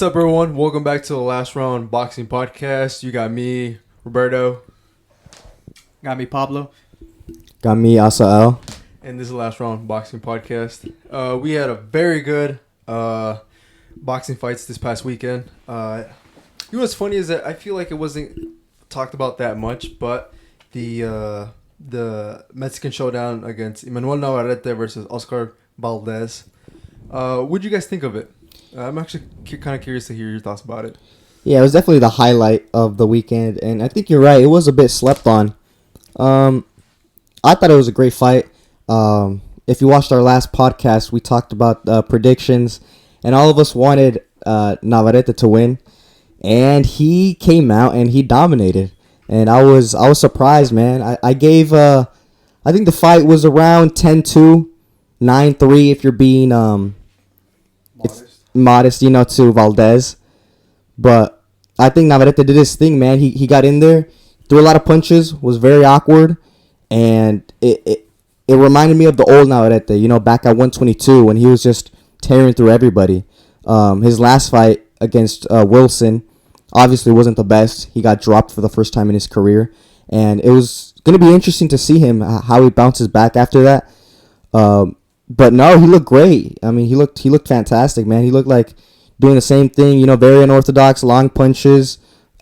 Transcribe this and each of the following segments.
What's up, everyone? Welcome back to the Last Round Boxing Podcast. You got me, Roberto, Got me, Pablo. Got me, Asael. and this is the Last Round Boxing Podcast. We had a very good boxing fights this past weekend. You know what's funny is that I feel like it wasn't talked about that much, but the Mexican showdown against Emmanuel Navarrete versus Oscar Valdez. What'd you guys think of it? I'm actually kind of curious to hear your thoughts about it. Yeah, it was definitely the highlight of the weekend, and I think you're right. It was a bit slept on. I thought it was a great fight. If you watched our last podcast, we talked about predictions, and all of us wanted Navarrete to win, and he came out and he dominated. And I was surprised, man. I gave I think the fight was around 10-2, 9-3 if you're being modest, to Valdez. But I think Navarrete did his thing, man. He got in there, threw a lot of punches, was very awkward, and it reminded me of the old Navarrete, back at 122 when he was just tearing through everybody. His last fight against Wilson obviously wasn't the best. He got dropped for the first time in his career, and it was going to be interesting to see him, how he bounces back after that. But no, he looked great. I mean, he looked fantastic, man. He looked like doing the same thing, very unorthodox, long punches,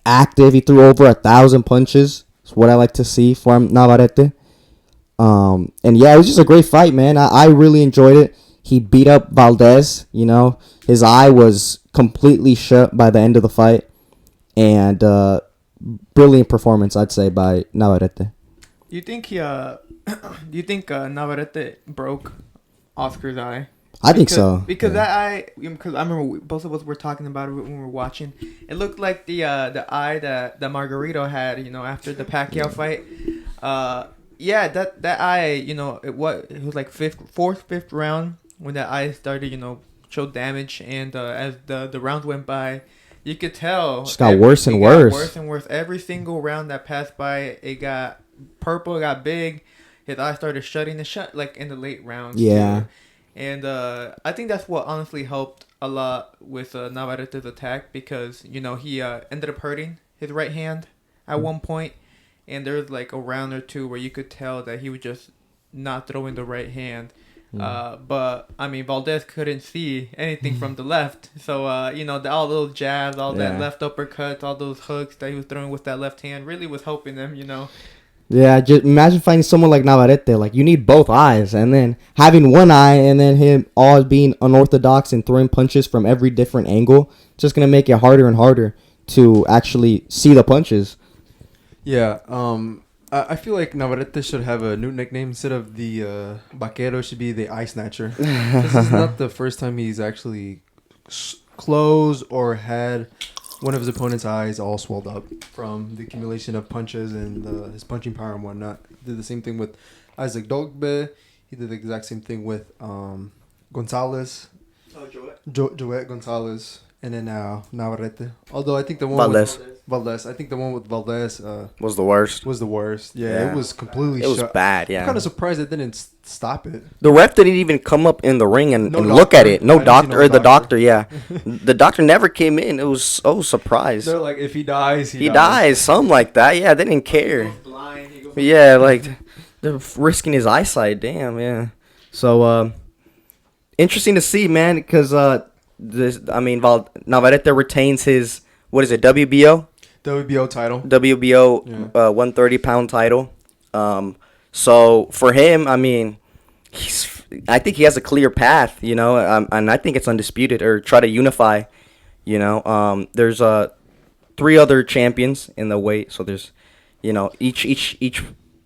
active. He threw over 1,000 punches. That's what I like to see from Navarrete. And yeah, it was just a great fight, man. I really enjoyed it. He beat up Valdez. His eye was completely shut by the end of the fight, and brilliant performance, I'd say, by Navarrete. You think do you think Navarrete broke Oscar's eye? I think so. Because that eye, because I remember both of us were talking about it when we were watching. It looked like the eye that Margarito had, after the Pacquiao fight. Yeah, that eye, it was like fourth, fifth round when that eye started, showed damage, and as the rounds went by, you could tell Just got worse and worse. Worse and worse. Every single round that passed by, it got purple, it got big. His eye started shutting. It shut like in the late rounds. Yeah. Too. And I think that's what honestly helped a lot with Navarrete's attack, because, he ended up hurting his right hand at one point. And there was like a round or two where you could tell that he was just not throwing the right hand. But, I mean, Valdez couldn't see anything from the left. So, all those jabs, all that left uppercuts, all those hooks that he was throwing with that left hand really was helping them, Yeah, just imagine finding someone like Navarrete. Like, you need both eyes, and then having one eye, and then him all being unorthodox and throwing punches from every different angle. It's just gonna make it harder and harder to actually see the punches. Yeah, I feel like Navarrete should have a new nickname. Instead of the Vaquero, should be the Eye Snatcher. This is not the first time he's actually closed or had one of his opponent's eyes all swelled up from the accumulation of punches and his punching power and whatnot. Did the same thing with Isaac Dogbe. He did the exact same thing with Gonzalez. Joet Gonzalez. And then now Navarrete. Although I think the one Valdez. with Valdez. I think the one with Valdez Was the worst. was the worst. Yeah, it was completely It was shut. bad, yeah. I'm kind of surprised it didn't stop it. The ref didn't even come up in the ring and look doctor. at it. I No didn't see doctor, no or the doctor. doctor, yeah. The doctor never came in. It was so surprised. They're like, if he dies, He dies, something like that. Yeah, they didn't care. blind. He goes Yeah, like, they're risking his eyesight. Damn, yeah. So, interesting to see, man, because, Navarrete retains his, what is it, WBO? WBO title. WBO 130-pound title. So for him, I think he has a clear path, and I think it's undisputed, or try to unify, There's 3 other champions in the weight, so there's, each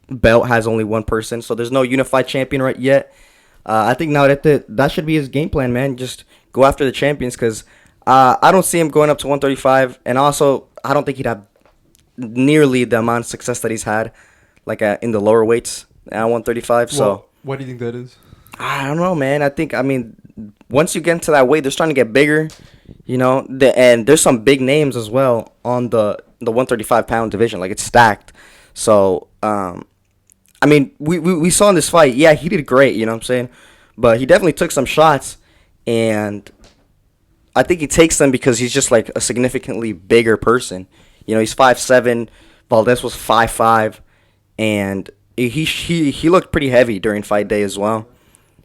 belt has only one person, so there's no unified champion right yet. I think now that should be his game plan, man. Just go after the champions, because I don't see him going up to 135, and also I don't think he'd have nearly the amount of success that he's had, like in the lower weights at 135. So Well, what do you think that is? I don't know, man. Once you get into that weight, they're starting to get bigger, and there's some big names as well on the 135-pound division. Like, it's stacked. So we saw in this fight, yeah, he did great, you know what I'm saying? But he definitely took some shots, and I think he takes them because he's just like a significantly bigger person. You know, he's 5'7". Valdez was 5'5", and he looked pretty heavy during fight day as well.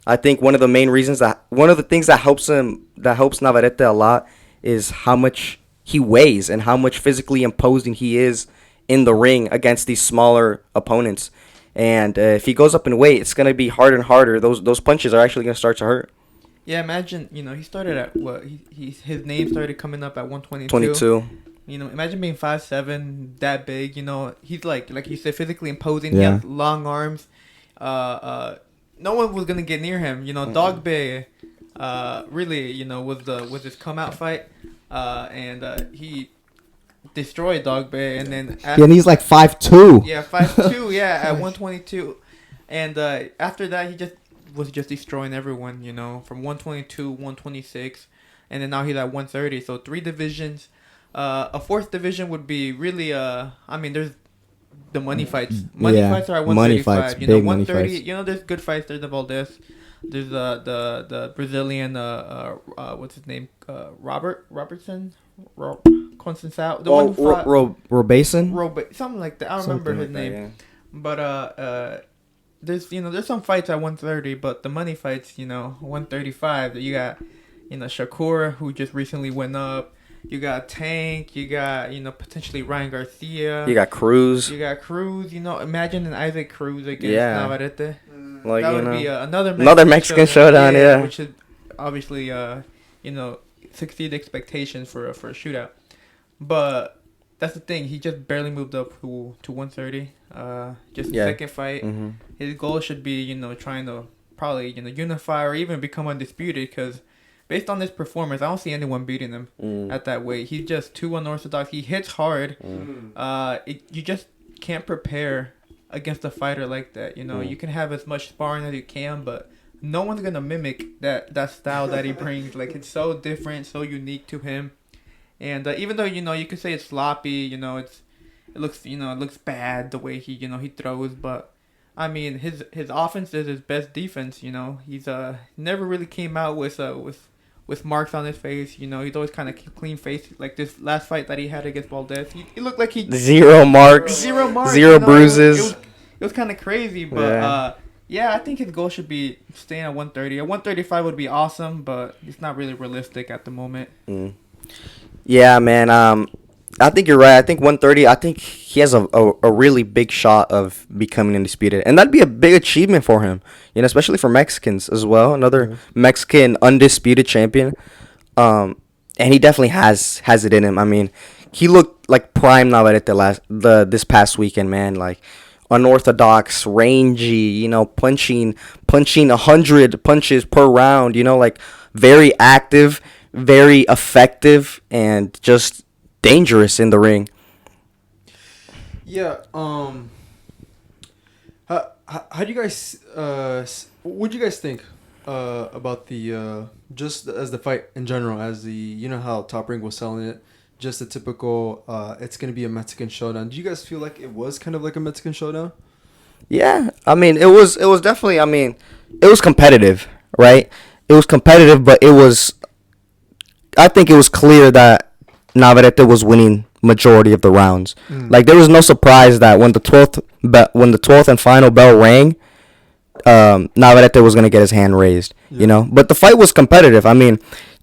I think one of the things that helps Navarrete a lot is how much he weighs and how much physically imposing he is in the ring against these smaller opponents. And if he goes up in weight, it's gonna be harder and harder. Those punches are actually gonna start to hurt. Yeah, imagine, he started at what? His name started coming up at 122. 22. Imagine being 5'7", that big. He's like you said, physically imposing. Yeah. He has long arms. No one was gonna get near him. Dog Bay, really, was his come out fight, and he destroyed Dog Bay, and then And he's like 5'2". Yeah, 5'2", yeah, at 122, and after that he was destroying everyone. From 122, 126, and then now he's at 130. So 3 divisions. A 4th division would be really there's the money fights. Money fights are at 135. Money fights, big 130. money fights. There's good fights. There's the Valdez. There's the Brazilian. What's his name? Robertson. Constantine. The one who fought Robeson? something like that. I don't remember his name. Yeah. But there's some fights at 130, but the money fights, 135. You got Shakur, who just recently went up. You got Tank. You got potentially Ryan Garcia. You got Cruz. Imagine an Isaac Cruz against Navarrete. Like, that would be another Mexican showdown. Yeah. Which should obviously succeed expectations for a shootout. But that's the thing. He just barely moved up to 130. Just the second fight. Mm-hmm. His goal should be trying to probably unify or even become undisputed, because based on this performance, I don't see anyone beating him at that weight. He's just too unorthodox. He hits hard. You just can't prepare against a fighter like that. You can have as much sparring as you can, but no one's gonna mimic that style that he brings. Like, it's so different, so unique to him. And even though you could say it's sloppy, it looks bad the way he throws, but I mean his offense is his best defense. He's never really came out with marks on his face. He's always kind of clean face. Like this last fight that he had against Valdez, he looked like he zero marks, zero bruises. It was kind of crazy, but yeah, I think his goal should be staying at 130. At 135 would be awesome, but it's not really realistic at the moment. Yeah, man. I think you're right. I think 130. I think he has a really big shot of becoming undisputed, and that'd be a big achievement for him. Especially for Mexicans as well. Another Mexican undisputed champion. And he definitely has it in him. I mean, he looked like prime Navarrete this past weekend, man. Like unorthodox, rangy. Punching 100 punches per round. Like very active, very effective, and just dangerous in the ring. Yeah. How do you guys? What do you guys think about the just as the fight in general? As the how Top Rank was selling it, just a typical. It's gonna be a Mexican showdown. Do you guys feel like it was kind of like a Mexican showdown? Yeah, I mean it was definitely. I mean, it was competitive, right? It was competitive, but it was. I think it was clear that Navarrete was winning majority of the rounds. Like, there was no surprise that when the 12th and final bell rang, Navarrete was gonna get his hand raised. But the fight was competitive. I mean,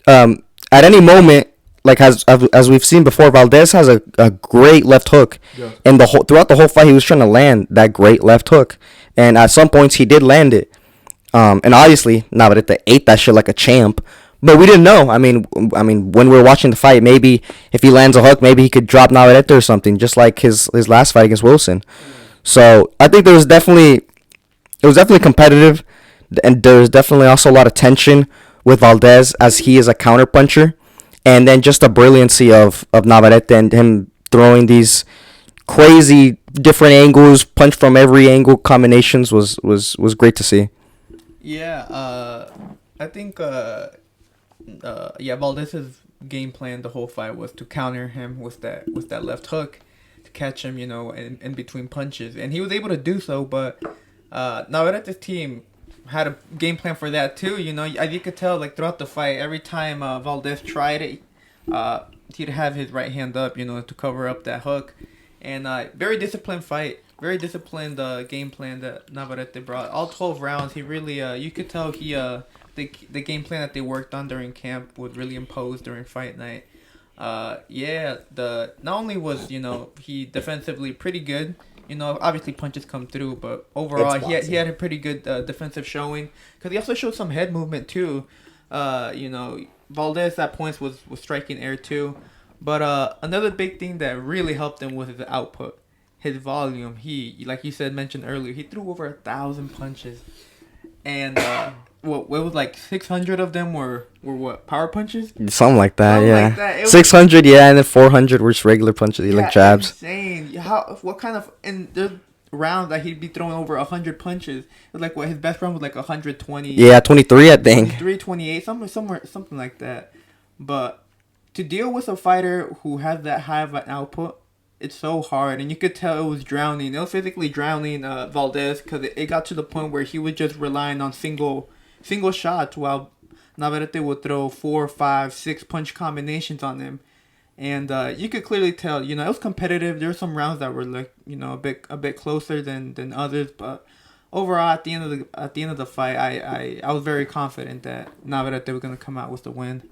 at any moment, like as we've seen before, Valdez has a great left hook, and throughout the whole fight, he was trying to land that great left hook, and at some points he did land it. And obviously Navarrete ate that shit like a champ. But we didn't know. I mean, when we were watching the fight, maybe if he lands a hook, maybe he could drop Navarrete or something, just like his last fight against Wilson. So I think it was definitely competitive, and there's definitely also a lot of tension with Valdez as he is a counter puncher, and then just the brilliancy of Navarrete and him throwing these crazy different angles, punch from every angle combinations was great to see. Yeah, I think. Valdez's game plan the whole fight was to counter him with that left hook, to catch him, in between punches, and he was able to do so. But Navarrete's team had a game plan for that too. You know, as you could tell, like throughout the fight, every time Valdez tried it, he'd have his right hand up, you know, to cover up that hook. And very disciplined fight, very disciplined game plan that Navarrete brought. All 12 rounds, he really, you could tell he the game plan that they worked on during camp would really impose during fight night. Not only was, you know, he defensively pretty good. You know, obviously punches come through, but overall he had a pretty good defensive showing. Because he also showed some head movement too. You know, Valdez at points was striking air too. But another big thing that really helped him was his output, his volume. He, like you said, mentioned earlier, he threw over 1,000 punches, and what was like 600 of them were what, power punches? Something like that, Something yeah. like that. 600, yeah, and then 400 were just regular punches, like jabs. Insane. What kind of, and there's rounds that he'd be throwing over 100 punches. It was like what his best round was like 120. Yeah, 23, I think. 23, 28, something like that. But to deal with a fighter who has that high of an output, it's so hard, and you could tell it was drowning. It was physically drowning Valdez, because it got to the point where he was just relying on single shots, while Navarrete would throw 4, 5, 6 punch combinations on him. And you could clearly tell, you know, it was competitive. There were some rounds that were like, you know, a bit closer than others, but overall at the end of the fight, I was very confident that Navarrete was gonna come out with the win.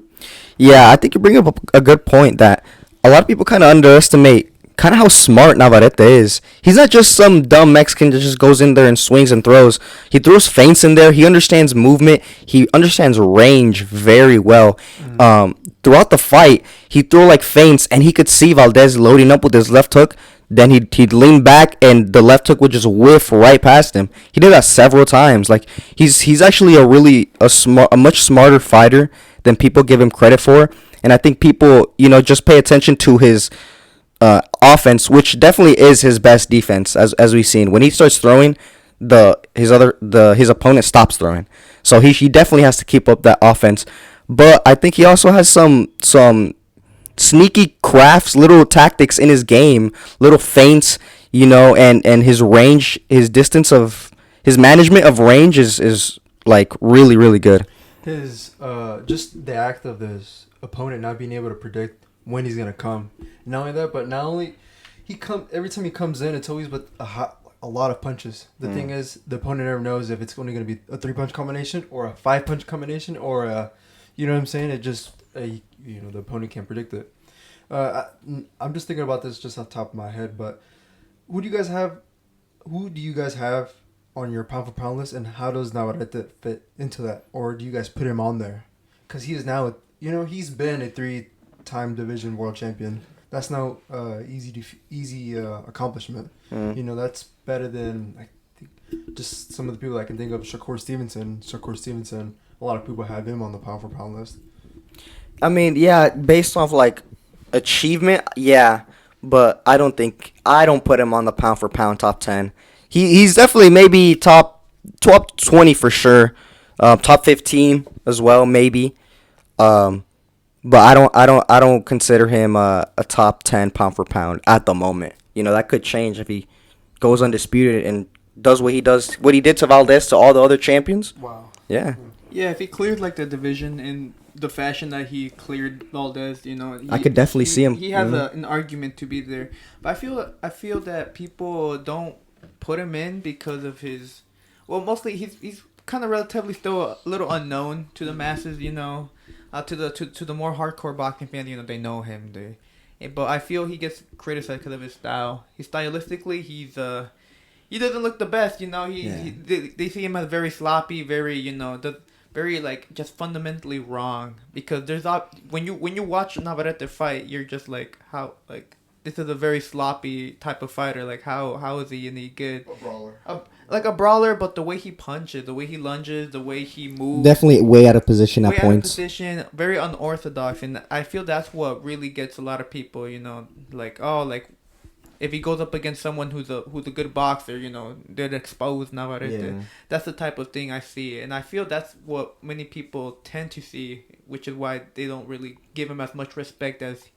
Yeah, I think you bring up a good point that a lot of people kind of underestimate kind of how smart Navarrete is. He's not just some dumb Mexican that just goes in there and swings and throws. He throws feints in there. He understands movement. He understands range very well. Throughout the fight, he threw like feints, and he could see Valdez loading up with his left hook. Then he'd lean back, and the left hook would just whiff right past him. He did that several times. Like he's actually a much smarter fighter than people give him credit for. And I think people, you know, just pay attention to his offense, which definitely is his best defense, as we've seen. When he starts throwing, his opponent stops throwing. So he definitely has to keep up that offense. But I think he also has some sneaky crafts, little tactics in his game, little feints, you know, and his range, his management of range is like really, really good. His just the act of his opponent not being able to predict when he's gonna come. Not only that, but every time he comes in, it's always with a lot of punches. The thing is, the opponent never knows if it's only gonna be a 3-punch combination or a 5-punch combination or a, you know what I'm saying? It just you know, the opponent can't predict it. I'm just thinking about this just off the top of my head, but who do you guys have on your pound for pound list, and how does Navarrete fit into that, or do you guys put him on there? Because he is now, you know, he's been a 3-time division world champion. That's no easy accomplishment. You know, that's better than, I think, just some of the people I can think of. Shakur Stevenson. A lot of people have him on the pound for pound list. I mean, yeah, based off like achievement, yeah, but I don't put him on the pound for pound top 10. He's definitely maybe top 20 for sure, top 15 as well maybe, but I don't consider him a top 10 pound for pound at the moment. You know, that could change if he goes undisputed and does what he did to Valdez, to all the other champions. Wow. Yeah. Yeah, if he cleared like the division in the fashion that he cleared Valdez, you know, I could definitely see him. He has an argument to be there, but I feel that people don't put him in because of his. Well, mostly he's kind of relatively still a little unknown to the masses, you know, to the more hardcore boxing fans, you know, they know him. But I feel he gets criticized because of his style. Stylistically, he doesn't look the best, you know. They see him as very sloppy, very, you know, very like just fundamentally wrong. Because when you watch Navarrete fight, you're just like, how, like, this is a very sloppy type of fighter. Like, how is he any good? A brawler. Like a brawler, but the way he punches, the way he lunges, the way he moves. Definitely way out of position at points. Way out of position, very unorthodox. And I feel that's what really gets a lot of people, you know, like, oh, like, if he goes up against someone who's a good boxer, you know, they'd expose Navarrete. Yeah. That's the type of thing I see. And I feel that's what many people tend to see, which is why they don't really give him as much respect as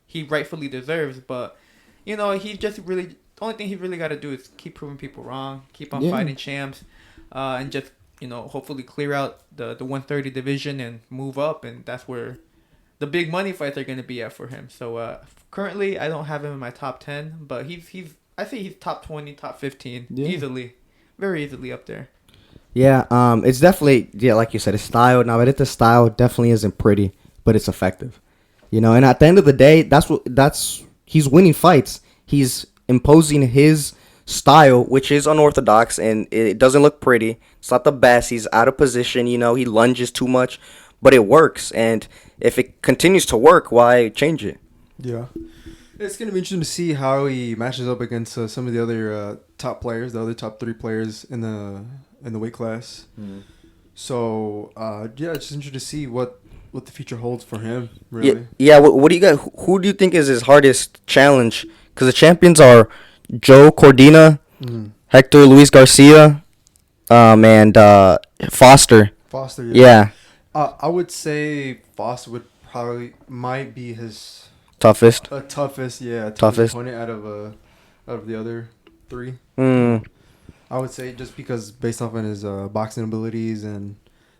he rightfully deserves. But, you know, he just really, the only thing he really got to do is keep proving people wrong, keep on fighting champs, and just hopefully clear out the 130 division and move up, and that's where the big money fights are going to be at for him. So currently, I don't have him in my top 10, but I think he's top 20, top 15, easily, very easily up there. Yeah, it's definitely, like you said, his style. Navarrete's style definitely isn't pretty, but it's effective. And at the end of the day, he's winning fights. He's imposing his style, which is unorthodox, and it doesn't look pretty. It's not the best. He's out of position. He lunges too much, but it works. And if it continues to work, why change it? Yeah. It's going to be interesting to see how he matches up against some of the other top players, the other top 3 players in the weight class. So, it's just interesting to see what the future holds for him, really. Yeah. What do you got? Who do you think is his hardest challenge? Because the champions are Joe Cordina, Hector Luis Garcia, and Foster. Foster, yeah. I would say Foster might be his toughest opponent out of the other 3. I would say just because based off on his boxing abilities, and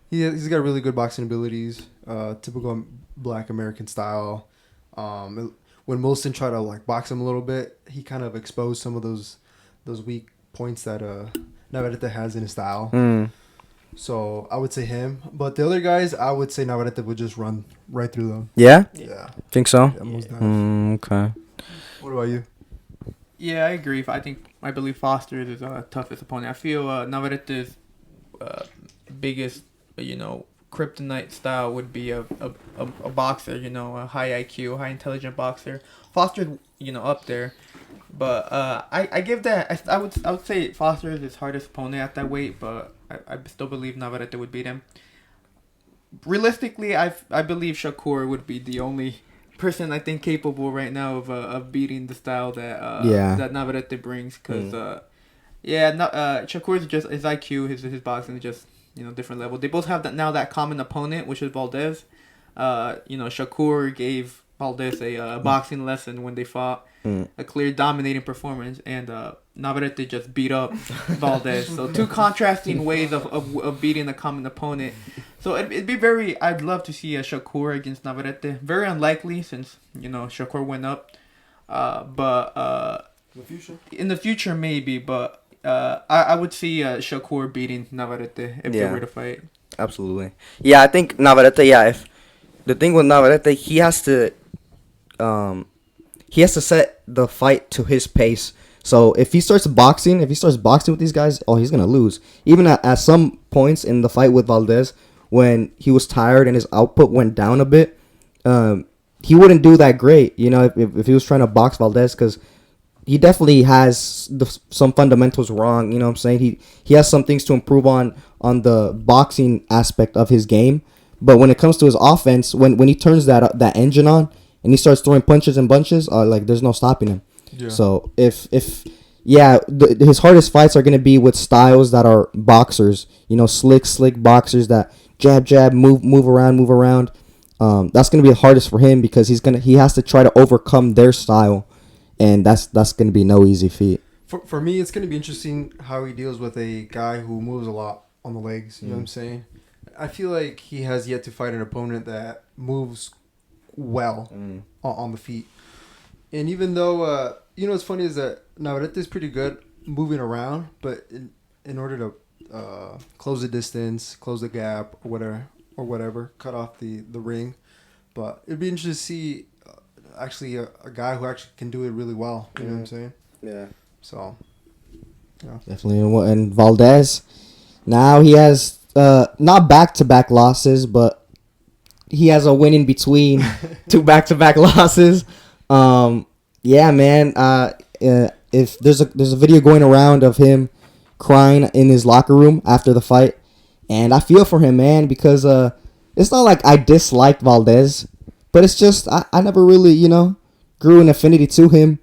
he's got really good boxing abilities, typical Black American style. When Wilson tried to box him a little bit, he kind of exposed some of those weak points that Navarrete has in his style. So I would say him, but the other guys, I would say Navarrete would just run right through them. Yeah. Think so? Yeah, most definitely. Okay. What about you? Yeah, I agree. I believe Foster is his toughest opponent. I feel Navarrete's biggest, kryptonite style would be a boxer, a high IQ, high intelligent boxer. Foster's, up there. But I give that, I would say Foster is his hardest opponent at that weight, but I still believe Navarrete would beat him. Realistically, I believe Shakur would be the only person I think capable right now of beating the style that Navarrete brings, because Shakur's just his IQ, his boxing is just different level. They both have that common opponent, which is Valdez. Shakur gave Valdez a boxing lesson when they fought, a clear dominating performance, and Navarrete just beat up Valdez. So 2 contrasting ways of beating a common opponent. So it'd be I'd love to see a Shakur against Navarrete. Very unlikely since Shakur went up, but in the future maybe. But I would see Shakur beating Navarrete if they were to fight. Absolutely. Yeah, I think Navarrete. Yeah, if the thing with Navarrete, he has to set the fight to his pace. So if he starts boxing with these guys, he's gonna lose. Even at some points in the fight with Valdez, when he was tired and his output went down a bit, he wouldn't do that great. If he was trying to box Valdez, because he definitely has some fundamentals wrong. You know what I'm saying? He has some things to improve on the boxing aspect of his game. But when it comes to his offense, when he turns that engine on and he starts throwing punches and bunches, there's no stopping him. Yeah. So his hardest fights are gonna be with styles that are boxers. Slick boxers that jab, move around. That's gonna be the hardest for him, because he has to try to overcome their style, and that's gonna be no easy feat. For me, it's gonna be interesting how he deals with a guy who moves a lot on the legs. You know what I'm saying? I feel like he has yet to fight an opponent that moves well on the feet. And even though, what's funny is that Navarrete is pretty good moving around, but in order to close the distance, close the gap, or whatever, cut off the ring. But it'd be interesting to see actually a guy who actually can do it really well. You know what I'm saying? Yeah. So, yeah. Definitely. And Valdez, now he has not back-to-back losses, but he has a win in between 2 back-to-back losses. Yeah, man. If there's a video going around of him crying in his locker room after the fight, and I feel for him, man, because it's not like I disliked Valdez, but it's just I never really grew an affinity to him.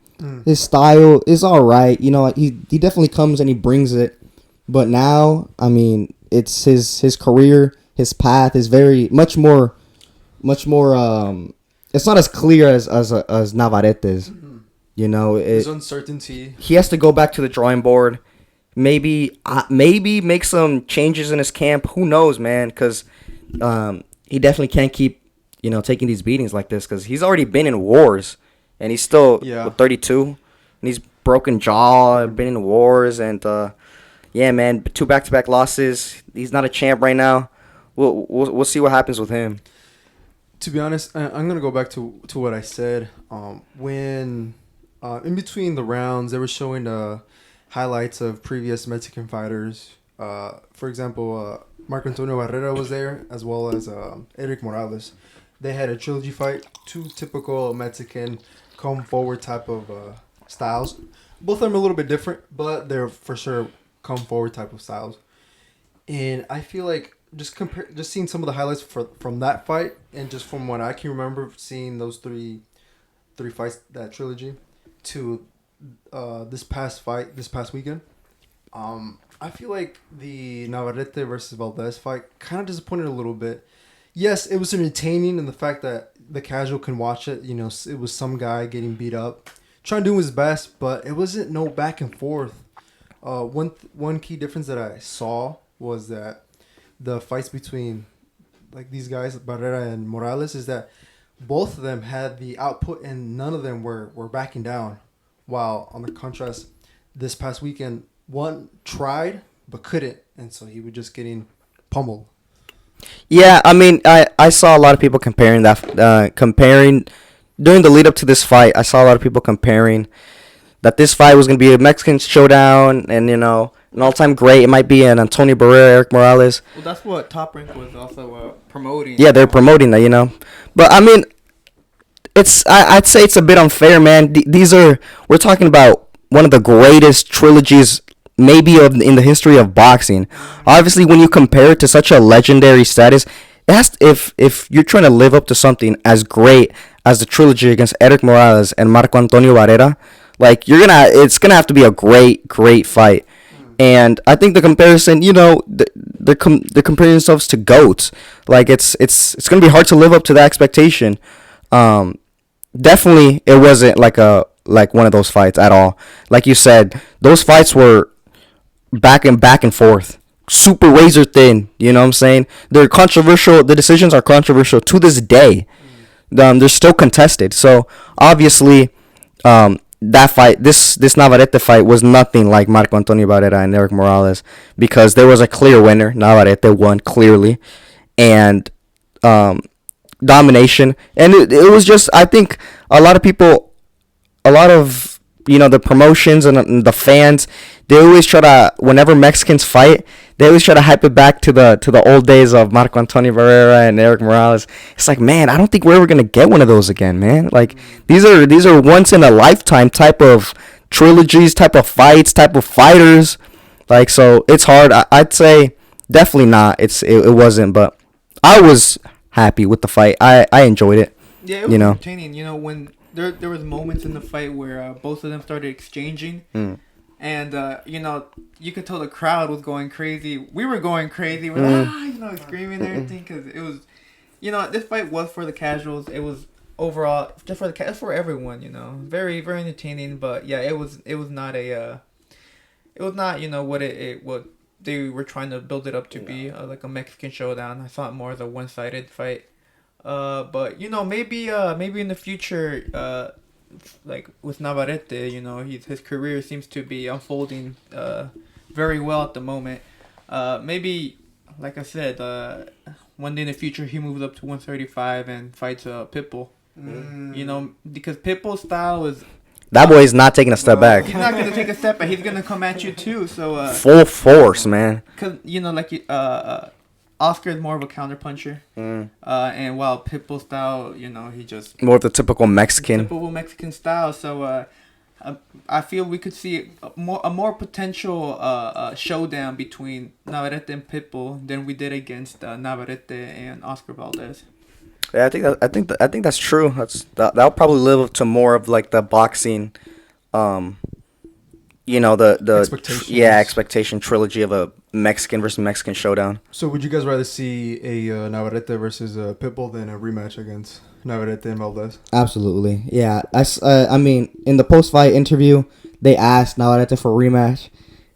His style is all right, he definitely comes and he brings it, but now it's his career, his path is very much more. It's not as clear as Navarrete's. His uncertainty. He has to go back to the drawing board. maybe make some changes in his camp. Who knows, man? Because he definitely can't keep taking these beatings like this. Because he's already been in wars, and he's still 32, and he's broken jaw, been in wars, and yeah, man, 2 back-to-back losses. He's not a champ right now. We'll see what happens with him. To be honest, I'm gonna go back to what I said. When in between the rounds, they were showing highlights of previous Mexican fighters. For example, Marco Antonio Barrera was there, as well as Eric Morales. They had a trilogy fight, 2 typical Mexican come forward type of styles. Both of them are a little bit different, but they're for sure come forward type of styles. And I feel like just seeing some of the highlights from that fight, and just from what I can remember seeing those three fights, that trilogy, to this past weekend, I feel like the Navarrete versus Valdez fight kind of disappointed a little bit. Yes, it was entertaining in the fact that the casual can watch it. It was some guy getting beat up, trying to do his best, but it wasn't no back and forth. One key difference that I saw was that the fights between like these guys, Barrera and Morales, is that both of them had the output and none of them were backing down. While on the contrast, this past weekend, one tried but couldn't, and so he was just getting pummeled. Yeah, I mean, I saw a lot of people comparing during the lead up to this fight. I saw a lot of people comparing that this fight was going to be a Mexican showdown, and an all-time great. It might be an Antonio Barrera, Eric Morales. Well, that's what Top Rank was also promoting. Yeah, they're promoting that, But I mean, I'd say it's a bit unfair, man. We're talking about one of the greatest trilogies maybe in the history of boxing. Obviously, when you compare it to such a legendary status, if you're trying to live up to something as great as the trilogy against Eric Morales and Marco Antonio Barrera, like it's gonna have to be a great fight. And I think the comparison, they're comparing themselves to goats. Like it's gonna be hard to live up to that expectation. Definitely, it wasn't like one of those fights at all. Like you said, those fights were back and forth, super razor thin. You know what I'm saying? They're controversial. The decisions are controversial to this day. They're still contested. So obviously, that fight, this Navarrete fight, was nothing like Marco Antonio Barrera and Eric Morales, because there was a clear winner. Navarrete won clearly, and domination. And it was just, I think a lot of the promotions and the fans, they always try to, whenever Mexicans fight, they always try to hype it back to the old days of Marco Antonio Barrera and Eric Morales. It's like, man, I don't think we're ever gonna get one of those again, man. Like these are once in a lifetime type of trilogies, type of fights, type of fighters. Like, so it's hard. I'd say definitely not. It wasn't, but I was happy with the fight. I enjoyed it. Yeah, it was entertaining. When there was moments in the fight where both of them started exchanging. And, you could tell the crowd was going crazy. We were going crazy. We're screaming and everything. Because it was, this fight was for the casuals. It was overall just for everyone, Very, very entertaining. But, yeah, it was not what they were trying to build it up to be, like a Mexican showdown. I saw it more as a one-sided fight. But, maybe in the future, like with Navarrete, his career seems to be unfolding very well at the moment. Maybe, like I said, one day in the future he moves up to 135 and fights Pitbull. Because Pitbull's style is, that boy is not taking a step back. He's not gonna take a step back. He's gonna come at you too. So full force, man. Cause Oscar is more of a counterpuncher, and while Pitbull style, he just more of the typical Mexican. Typical Mexican style. So I feel we could see a more potential showdown between Navarrete and Pitbull than we did against Navarrete and Oscar Valdez. Yeah, I think that's true. That'll probably live up to more of like the boxing, the expectation trilogy of a Mexican versus Mexican showdown. So would you guys rather see a Navarrete versus Pitbull than a rematch against Navarrete and Valdez? Absolutely, yeah. I mean, in the post-fight interview, they asked Navarrete for a rematch,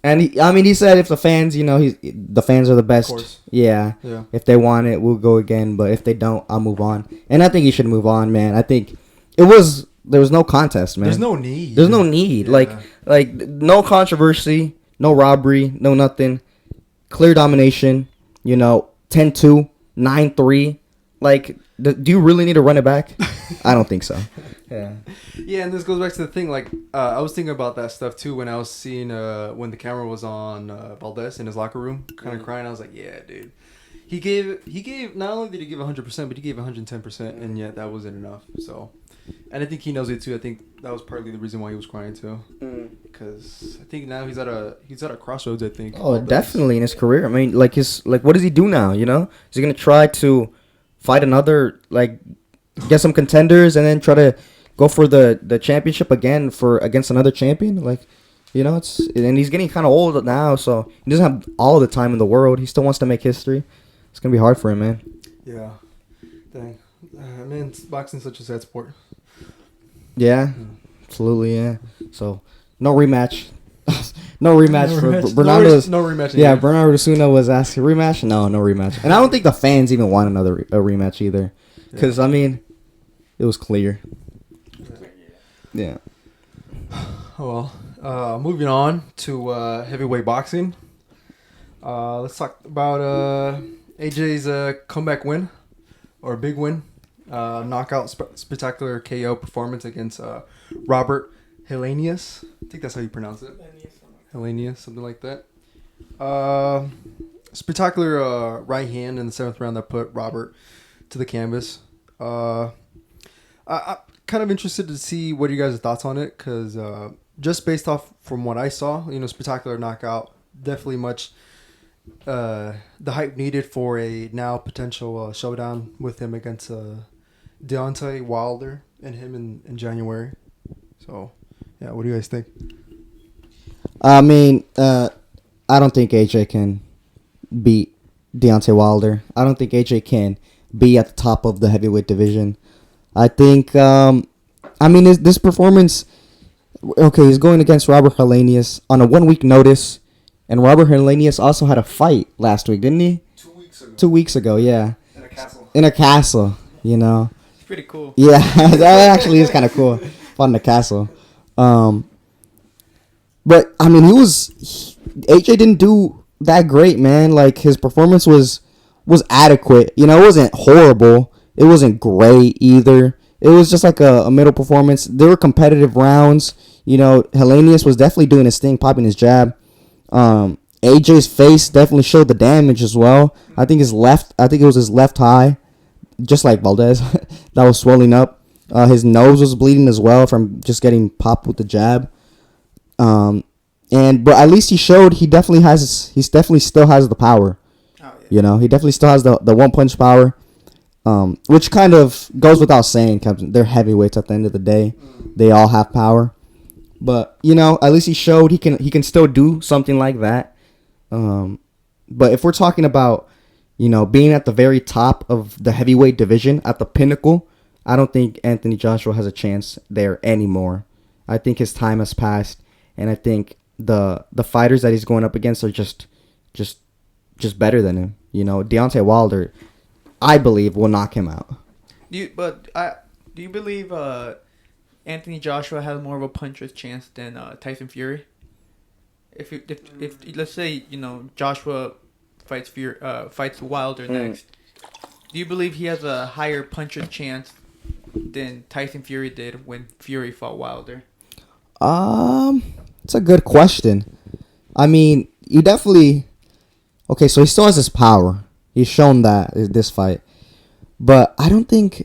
And he said if the fans, the fans are the best. Of course. Yeah. If they want it, we'll go again. But if they don't, I'll move on. And I think he should move on, man. I think there was no contest, man. There's no need. There's no need. Yeah. Like no controversy, no robbery, no nothing. Clear domination. 10-2, 9-3. Like, do you really need to run it back? I don't think so. Yeah. Yeah, and this goes back to the thing. Like, I was thinking about that stuff too when I was seeing when the camera was on Valdez in his locker room, kind of crying. I was like, yeah, dude. He gave. Not only did he give 100%, but he gave 110%, and yet that wasn't enough. So, and I think he knows it too. I think that was partly the reason why he was crying too, because I think now he's at a crossroads. I think. Oh, definitely in his career. I mean, what does he do now? Is he gonna try to fight another, get some contenders, and then try to go for the championship again against another champion? And he's getting kind of old now, so he doesn't have all the time in the world. He still wants to make history. It's gonna be hard for him, man. Yeah, dang, man, boxing's such a sad sport. Yeah, absolutely, yeah. So no rematch. No rematch for Bernardo. No rematch. Yeah, Bernardo Osuna was asking rematch. No rematch. And I don't think the fans even want a rematch either, because it was clear. Yeah. Oh, well, moving on to heavyweight boxing. Let's talk about AJ's comeback win, or big win, knockout spectacular KO performance against Robert Helenius. I think that's how you pronounce it. Helenius, something like that. Spectacular right hand in the 7th round that put Robert to the canvas. I'm kind of interested to see what you guys' thoughts on it, because just based off from what I saw, spectacular knockout, definitely much the hype needed for a now potential showdown with him against Deontay Wilder and him in January. So, yeah, what do you guys think? I don't think AJ can beat Deontay Wilder. I don't think AJ can be at the top of the heavyweight division. I think, this performance, okay, he's going against Robert Helenius on a 1 week notice, and Robert Helenius also had a fight last week, didn't he? 2 weeks ago. 2 weeks ago, yeah. In a castle. It's pretty cool. Yeah, that actually is kind of cool. Fun in the castle. But AJ didn't do that great, man. Like, his performance was adequate. It wasn't horrible. It wasn't great either. It was just like a middle performance. There were competitive rounds. Helenius was definitely doing his thing, popping his jab. AJ's face definitely showed the damage as well. I think it was his left eye, just like Valdez, that was swelling up. His nose was bleeding as well from just getting popped with the jab. But at least he showed he definitely still has the power. Oh, yeah. He definitely still has the one punch power. Which kind of goes without saying, because they're heavyweights at the end of the day. They all have power. But, at least he showed he can still do something like that. But if we're talking about, being at the very top of the heavyweight division, at the pinnacle, I don't think Anthony Joshua has a chance there anymore. I think his time has passed, and I think the fighters that he's going up against are just better than him. Deontay Wilder, I believe, will knock him out. Do you believe Anthony Joshua has more of a puncher's chance than Tyson Fury? If let's say Joshua fights Wilder next, do you believe he has a higher puncher's chance than Tyson Fury did when Fury fought Wilder? It's a good question. You definitely. Okay, so he still has his power. He's shown that in this fight. But I definitely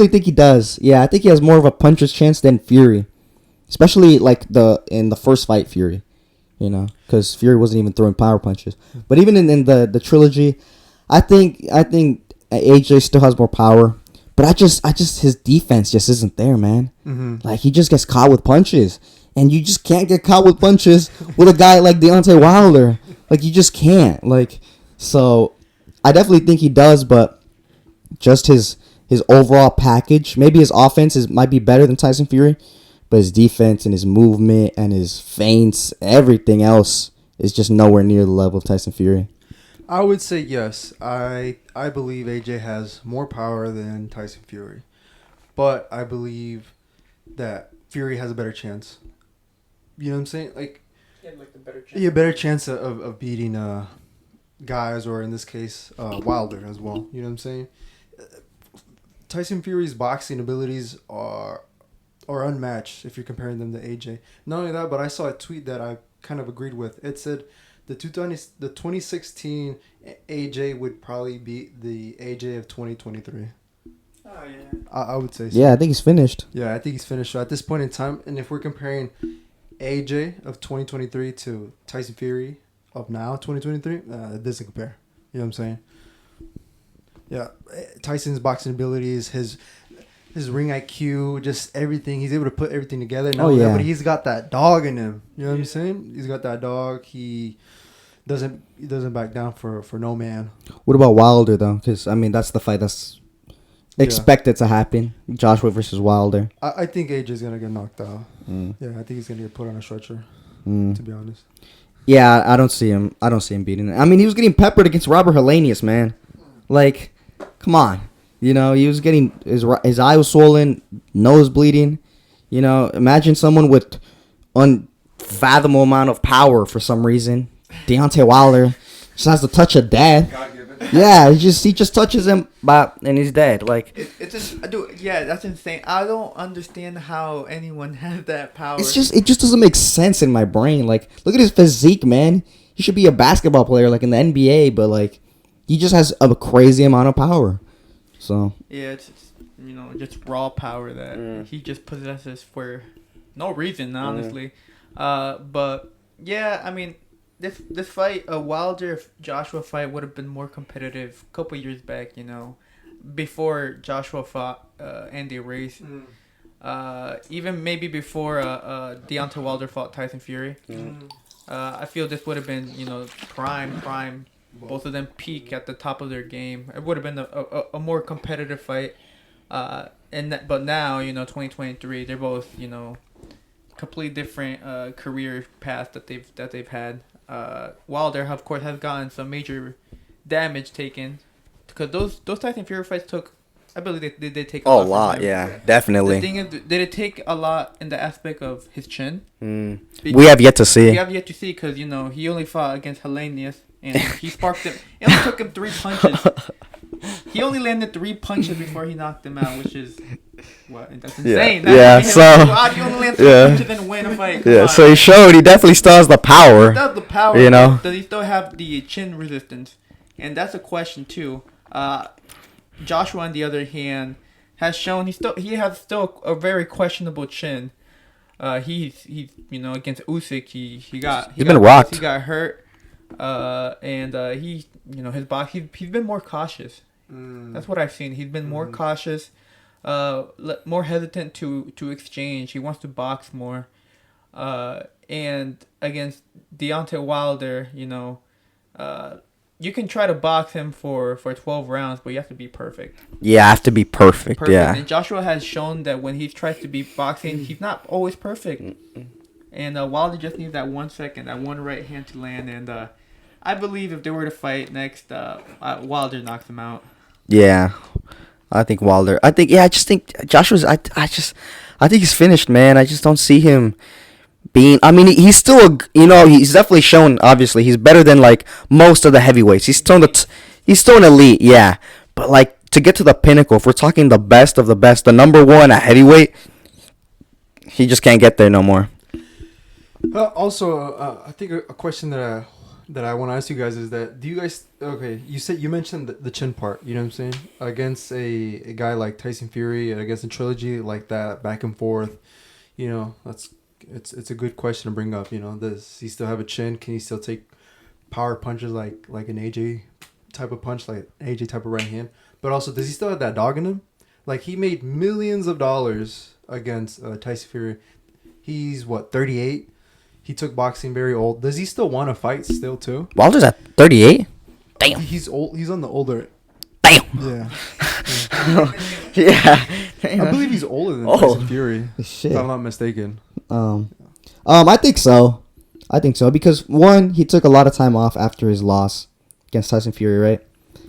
think he does. Yeah, I think he has more of a puncher's chance than Fury. Especially in the first fight, Fury. Because Fury wasn't even throwing power punches. But even in the trilogy, I think AJ still has more power. But I just his defense just isn't there, man. Mm-hmm. Like, he just gets caught with punches. And you just can't get caught with punches with a guy like Deontay Wilder. Like, you just can't. So I definitely think he does, but just his overall package, maybe his offense might be better than Tyson Fury, but his defense and his movement and his feints, everything else is just nowhere near the level of Tyson Fury. I would say yes. I believe AJ has more power than Tyson Fury, but I believe that Fury has a better chance. You know what I'm saying? Like, the better chance. yeah, better chance of beating guys, or in this case, Wilder as well. You know what I'm saying? Tyson Fury's boxing abilities are unmatched if you're comparing them to AJ. Not only that, but I saw a tweet that I kind of agreed with. It said the 2016 AJ would probably beat the AJ of 2023. Oh yeah. I would say so. Yeah, I think he's finished. Yeah, I think he's finished. So at this point in time, and if we're comparing AJ of 2023 to Tyson Fury of now 2023, it doesn't compare. You know what I'm saying? Yeah, Tyson's boxing abilities, his ring IQ, just everything. He's able to put everything together. Now, but he's got that dog in him. You know what I'm saying? He's got that dog. He doesn't back down for no man. What about Wilder though? Because I mean, that's the fight that's expected to happen. Joshua versus Wilder. I think AJ's gonna get knocked out. Yeah, I think he's gonna get put on a stretcher. To be honest. Yeah, I don't see him. I don't see him beating it. I mean, he was getting peppered against Robert Helenius, man. Like, come on. You know, he was getting his eye was swollen, nose bleeding. You know, imagine someone with unfathomable amount of power for some reason. Deontay Wilder just has the touch of death. Yeah, he just touches him, and he's dead. Like it's just, yeah, that's insane. I don't understand how anyone has that power. it just doesn't make sense in my brain. Like, look at his physique, man. He should be a basketball player, like in the NBA, but like he just has a crazy amount of power. So yeah, it's just raw power that he just possesses for no reason, honestly. But yeah, I mean. This fight, a Wilder Joshua fight, would have been more competitive a couple years back, before Joshua fought Andy Ruiz. Even maybe before Deontay Wilder fought Tyson Fury. I feel this would have been, prime. Both of them peak at the top of their game. It would have been a more competitive fight. But now, 2023, they're both, completely different career paths that they've had. Wilder, of course, has gotten some major damage taken because those Tyson Fury fights took, I believe they did take a lot. Yeah, definitely. The thing is, did it take a lot in the aspect of his chin? We have yet to see. We have yet to see because he only fought against Helenius and he sparked him. It only took him 3 punches. He only landed 3 punches before he knocked him out, which is that's insane. So how do you only land 3 punches and win a fight? So he definitely still has the power. He still has the power. Does he still have the chin resistance? And that's a question too. Joshua, on the other hand, has shown he has still a very questionable chin. He's against Usyk he's been rocked. He got hurt. And his box he's been more cautious. That's what I've seen. He's been more cautious, more hesitant to exchange. He wants to box more. And against Deontay Wilder, you can try to box him for 12 rounds, but you have to be perfect. Yeah, have to be perfect. Yeah. And Joshua has shown that when he tries to be boxing, he's not always perfect. And Wilder just needs that 1 second, that one right hand to land. And I believe if they were to fight next, Wilder knocks him out. Yeah, I think Wilder. I just think Joshua's. I think he's finished, man. I just don't see him being. I mean, he's still. He's definitely shown. Obviously, he's better than like most of the heavyweights. He's still an elite. Yeah, but like to get to the pinnacle, if we're talking the best of the best, the number one at heavyweight, he just can't get there no more. Also, I think a question that I want to ask you guys is that do you guys you mentioned the chin part, you know what I'm saying, against a guy like Tyson Fury and against a trilogy like that, back and forth, it's a good question to bring up. Does he still have a chin? Can he still take power punches like an AJ type of punch, like AJ type of right hand? But also, does he still have that dog in him? Like, he made millions of dollars against Tyson Fury. He's 38. He took boxing very old. Does he still want to fight still too? Wilder's at 38. Damn. He's old. He's on the older. Damn. Yeah. Yeah. I believe he's older than Oh. Tyson Fury. Shit. If I'm not mistaken. I think so. Because one, he took a lot of time off after his loss against Tyson Fury, right?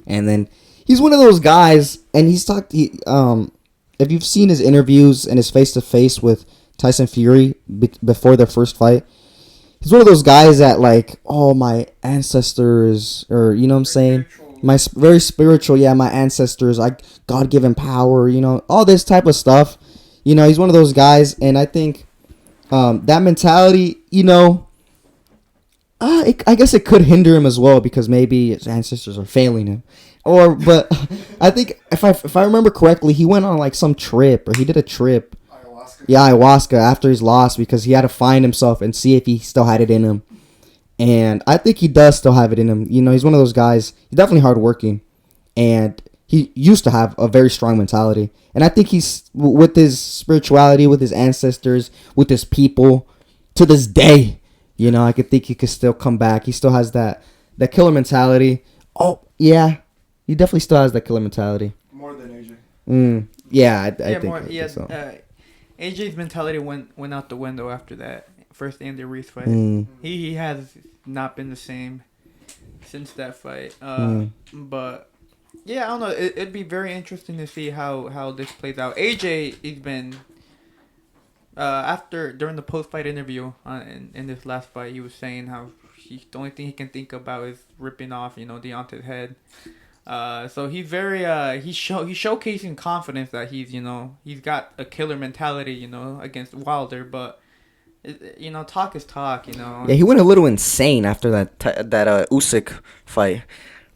And then he's one of those guys, and he's talked. If you've seen his interviews and his face to face with Tyson Fury before their first fight, he's one of those guys that like, oh, my ancestors, or you know what I'm saying, very spiritual. Yeah, my ancestors, God given power. You know, all this type of stuff. You know, he's one of those guys, and I think that mentality, you know. I guess it could hinder him as well because maybe his ancestors are failing him, but I think if I remember correctly, he went on like some trip or he did a trip. Ayahuasca. Yeah, ayahuasca after his loss because he had to find himself and see if he still had it in him, and I think he does still have it in him. You know, he's one of those guys. He's definitely hardworking, and he used to have a very strong mentality, and I think he's with his spirituality, with his ancestors, with his people, to this day. You know, I could think he could still come back. He still has that killer mentality. Oh, yeah. He definitely still has that killer mentality. More than AJ. Yeah, I think so. AJ's mentality went out the window after that first Andy Ruiz fight. He has not been the same since that fight. But, yeah, I don't know. It'd be very interesting to see how this plays out. AJ, he's been... during the post-fight interview in this last fight, he was saying how the only thing he can think about is ripping off, Deontay's head. So he's very he's showcasing confidence that he's got a killer mentality, against Wilder. But talk is talk, Yeah, he went a little insane after that Usyk fight.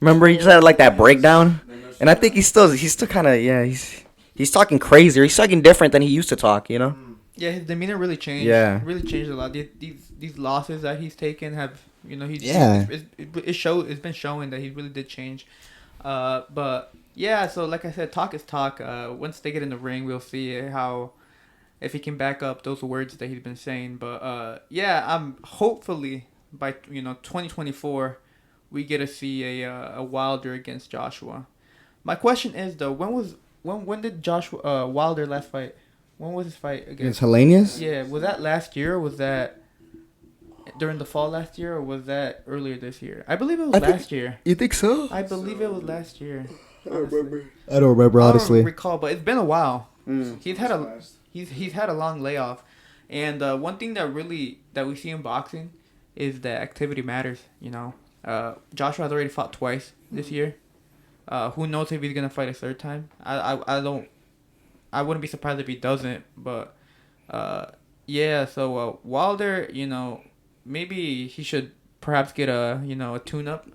Remember, he just had like that breakdown, and I think he's still kind of he's talking crazy. Or he's talking different than he used to talk, Yeah, his demeanor really changed. Yeah, really changed a lot. These losses that he's taken have, it's been showing that he really did change. But yeah, so like I said, talk is talk. Once they get in the ring, we'll see if he can back up those words that he's been saying. But yeah, I'm hopefully by 2024 we get to see a Wilder against Joshua. My question is though, when did Joshua Wilder last fight? When was his fight against Helenius? Yeah, was that last year? Or was that during the fall last year, or was that earlier this year? I believe it was last year. You think so? I believe it was last year. I don't remember honestly. I don't recall, but it's been a while. He's had a long layoff, and one thing that we see in boxing is that activity matters. Joshua has already fought twice this year. Who knows if he's gonna fight a third time? I wouldn't be surprised if he doesn't, but yeah. So Wilder, maybe he should perhaps get a tune-up,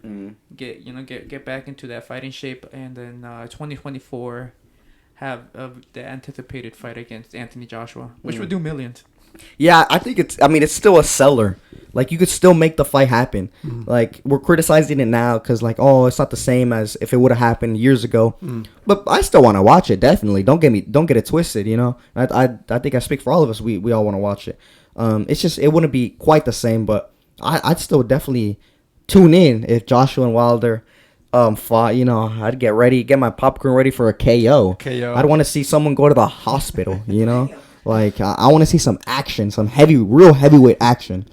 get back into that fighting shape, and then 2024 have the anticipated fight against Anthony Joshua, which would do millions. Yeah, I think it's still a seller. Like, you could still make the fight happen. Like, we're criticizing it now because, like, oh, it's not the same as if it would have happened years ago. But I still want to watch it, definitely. Don't get it twisted, I think I speak for all of us. We all want to watch it. It's just, it wouldn't be quite the same, but I'd still definitely tune in if Joshua and Wilder fought. I'd get my popcorn ready for a KO. I'd want to see someone go to the hospital, Like, I want to see some action, some real heavyweight action.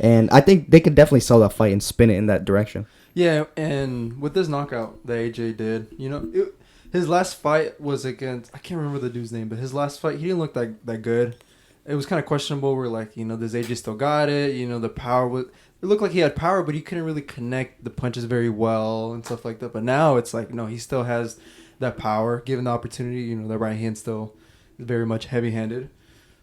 And I think they could definitely sell that fight and spin it in that direction. Yeah, and with this knockout that AJ did, his last fight was against, I can't remember the dude's name, but his last fight, he didn't look that good. It was kind of questionable. We're like, does AJ still got it? The power was, it looked like he had power, but he couldn't really connect the punches very well and stuff like that. But now it's like, no, he still has that power, given the opportunity. The right hand still is very much heavy-handed.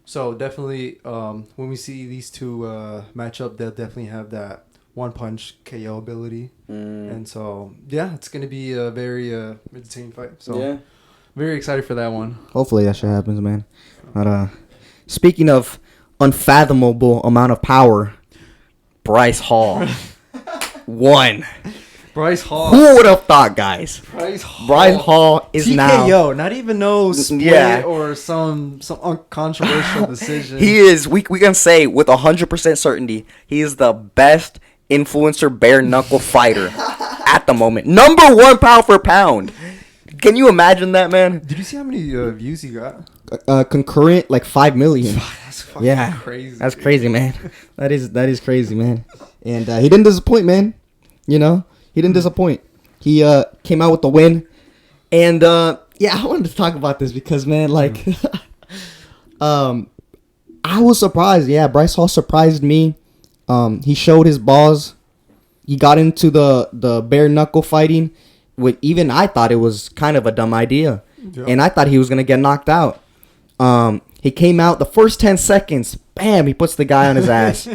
So definitely, when we see these two match up, they'll definitely have that one-punch KO ability. And so, yeah, it's going to be a very entertaining fight. So, yeah. Very excited for that one. Hopefully that shit happens, man. But speaking of unfathomable amount of power, Bryce Hall won. Bryce Hall. Who would have thought, guys? Bryce Hall is TKO, now TKO, not even no split or some controversial decision. He is. We can say with 100% certainty, he is the best influencer bare knuckle fighter at the moment. Number one pound for pound. Can you imagine that, man? Did you see how many views he got? Concurrent, like 5 million. That's fucking Yeah, crazy. That's crazy, man. That is crazy, man. And he didn't disappoint, man. You know, he didn't disappoint. He came out with the win. And yeah, I wanted to talk about this because, man, like, I was surprised. Yeah, Bryce Hall surprised me. He showed his balls. He got into the bare knuckle fighting. Even I thought it was kind of a dumb idea. Yeah. And I thought he was gonna get knocked out. He came out the first 10 seconds. Bam! He puts the guy on his ass.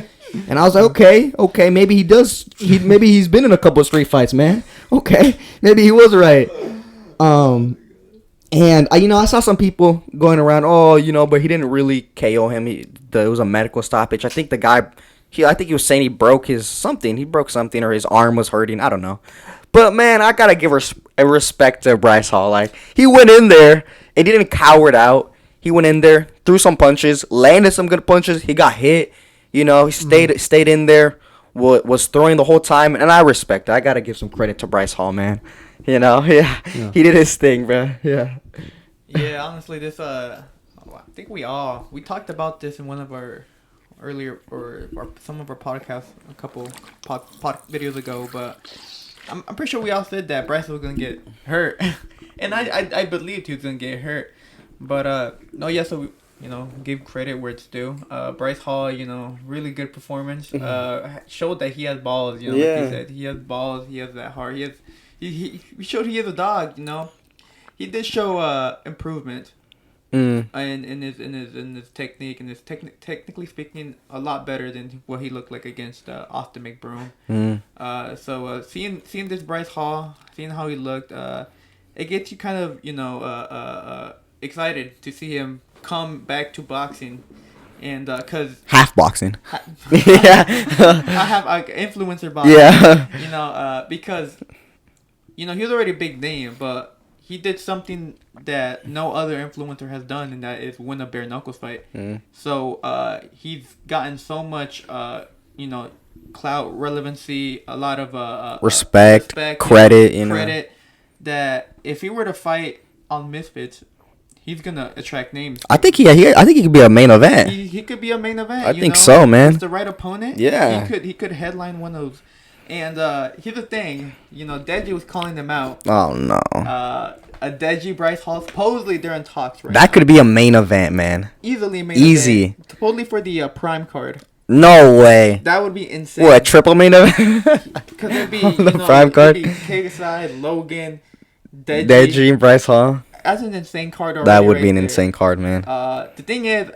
And I was like, okay, maybe he does. Maybe he's been in a couple of street fights, man. Okay, maybe he was right. And I saw some people going around, but he didn't really KO him. It was a medical stoppage. I think the guy, I think he was saying he broke something, or his arm was hurting. I don't know. But man, I gotta give respect to Bryce Hall. Like, he went in there and didn't cower it out. He went in there, threw some punches, landed some good punches. He got hit. He stayed in there, was throwing the whole time, and I respect it. I gotta give some credit to Bryce Hall, man. He did his thing, bro. Yeah. Yeah, honestly, this I think we talked about this in one of our earlier some of our podcasts a couple pod videos ago, but I'm pretty sure we all said that Bryce was gonna get hurt, and I believed he was gonna get hurt, but so we, give credit where it's due. Bryce Hall, really good performance. Showed that he has balls. Like he said, he has balls. He has that heart. He showed he is a dog. He did show improvement. In his technique, and his technically speaking, a lot better than what he looked like against Austin McBroom. So seeing this Bryce Hall, seeing how he looked, it gets you kind of excited to see him come back to boxing, and cause half boxing. Yeah, I have like influencer boxing. Yeah, because he was already a big name, but he did something that no other influencer has done, and that is win a bare knuckles fight. So he's gotten so much, clout, relevancy, a lot of respect, credit, credit. That if he were to fight on Misfits, he's gonna attract names. I think he could be a main event. He could be a main event. I think so, man. With the right opponent, yeah, he could headline one of those. And here's the thing, Deji was calling them out. Oh no. A Deji Bryce Hall, supposedly they're in talks right now. That could be a main event, man. Easily a main event. Supposedly for the Prime card. No way. That would be insane. What, triple main event? Because it'd be the Prime card. It'd be KSI, Logan, Deji and Bryce Hall. That's an insane card already. That would be an insane card, man. The thing is,